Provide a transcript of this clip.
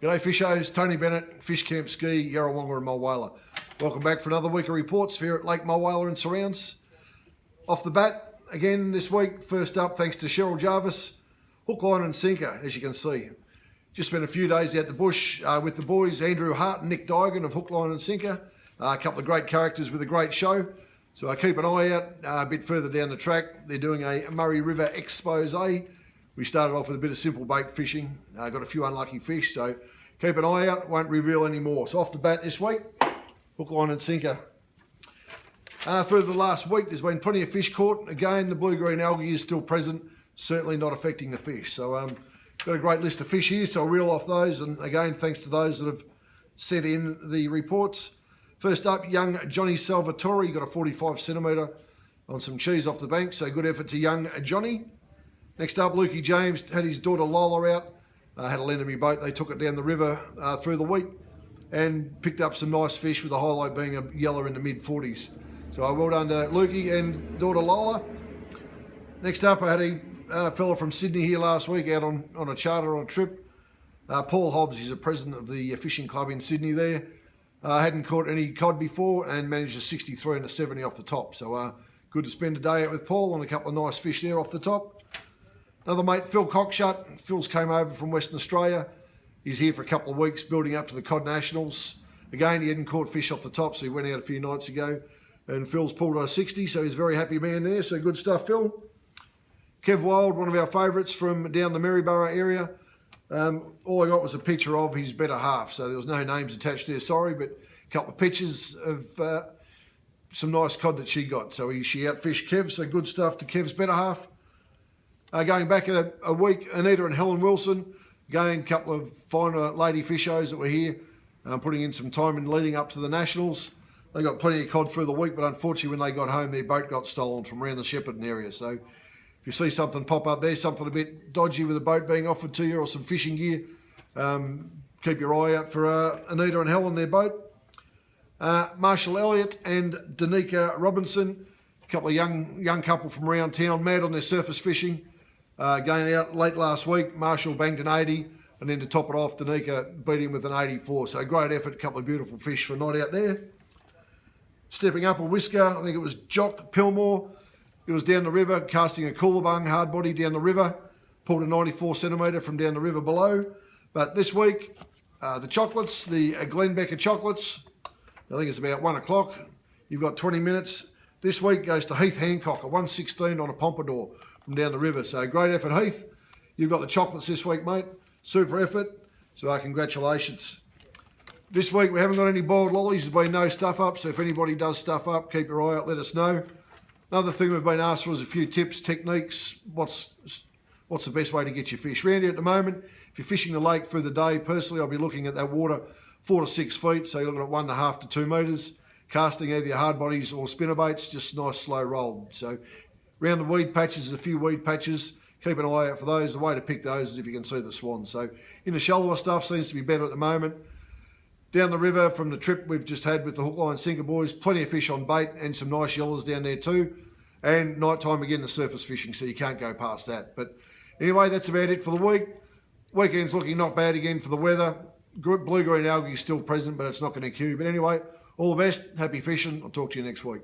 G'day Fishos, Tony Bennett, Fish Camp Ski, Yarrawonga and Mulwala. Welcome back for another week of reports here at Lake Mulwala and surrounds. Off the bat, again this week, first up, thanks to Cheryl Jarvis, hook, line and sinker, as you can see. Just spent a few days out the bush with the boys, Andrew Hart and Nick Dygan of Hook, Line and Sinker. A couple of great characters with a great show. So I keep an eye out a bit further down the track. They're doing a Murray River expose. We started off with a bit of simple bait fishing. Got a few unlucky fish, so keep an eye out, won't reveal any more. So off the bat this week, hook, line and sinker. Through the last week, there's been plenty of fish caught. Again, the blue-green algae is still present, certainly not affecting the fish. So got a great list of fish here, so I'll reel off those. And again, thanks to those that have sent in the reports. First up, young Johnny Salvatore, got a 45 centimetre on some cheese off the bank, so good effort to young Johnny. Next up, Lukey James had his daughter Lola out, had a lend of me boat. They took it down the river through the week and picked up some nice fish, with the highlight being a yellow in the mid-40s. So well done to Lukey and daughter Lola. Next up, I had a fella from Sydney here last week out on a charter on a trip. Paul Hobbs, he's a president of the fishing club in Sydney there. Hadn't caught any cod before and managed a 63 and a 70 off the top. So good to spend a day out with Paul and a couple of nice fish there off the top. Another mate, Phil Cockshut. Phil's came over from Western Australia. He's here for a couple of weeks building up to the Cod Nationals. Again, he hadn't caught fish off the top, so he went out a few nights ago. And Phil's pulled a 60, so he's a very happy man there. So good stuff, Phil. Kev Wild, one of our favourites from down the Maryborough area. All I got was a picture of his better half, so there was no names attached there, sorry, but a couple of pictures of some nice cod that she got. So she outfished Kev, so good stuff to Kev's better half. Going back a week, Anita and Helen Wilson, again, a couple of finer lady fishos that were here, putting in some time and leading up to the Nationals. They got plenty of cod through the week, but unfortunately when they got home, their boat got stolen from around the Shepparton area. So if you see something pop up there, something a bit dodgy with a boat being offered to you or some fishing gear, keep your eye out for Anita and Helen, their boat. Marshall Elliott and Danica Robinson, a couple of young couple from around town, mad on their surface fishing. Going out late last week, Marshall banged an 80, and then to top it off, Danica beat him with an 84. So great effort, a couple of beautiful fish for a night out there. Stepping up a whisker, I think it was Jock Pillmore. He was down the river, casting a coolabung hard body down the river, pulled a 94 centimetre from down the river below. But this week, the chocolates, the Glenbecker chocolates, I think it's about 1 o'clock. You've got 20 minutes. This week goes to Heath Hancock, a 116 on a pompadour from down the river. So great effort, Heath. You've got the chocolates this week, mate. Super effort. So congratulations. This week we haven't got any boiled lollies. There's been no stuff up. So if anybody does stuff up, keep your eye out, let us know. Another thing we've been asked for is a few tips, techniques. What's the best way to get your fish? Round here at the moment, if you're fishing the lake through the day, personally I'll be looking at that water 4 to 6 feet. So you're looking at 1.5 to 2 metres. Casting either your hard bodies or spinnerbaits, just nice slow roll. So around the weed patches, there's a few weed patches. Keep an eye out for those. The way to pick those is if you can see the swan. So in the shallower stuff seems to be better at the moment. Down the river from the trip we've just had with the hook, line, sinker boys, plenty of fish on bait and some nice yellows down there too. And night time again, the surface fishing, so you can't go past that. But anyway, that's about it for the week. Weekend's looking not bad again for the weather. Blue-green algae is still present, but it's not going to queue. But anyway, all the best. Happy fishing. I'll talk to you next week.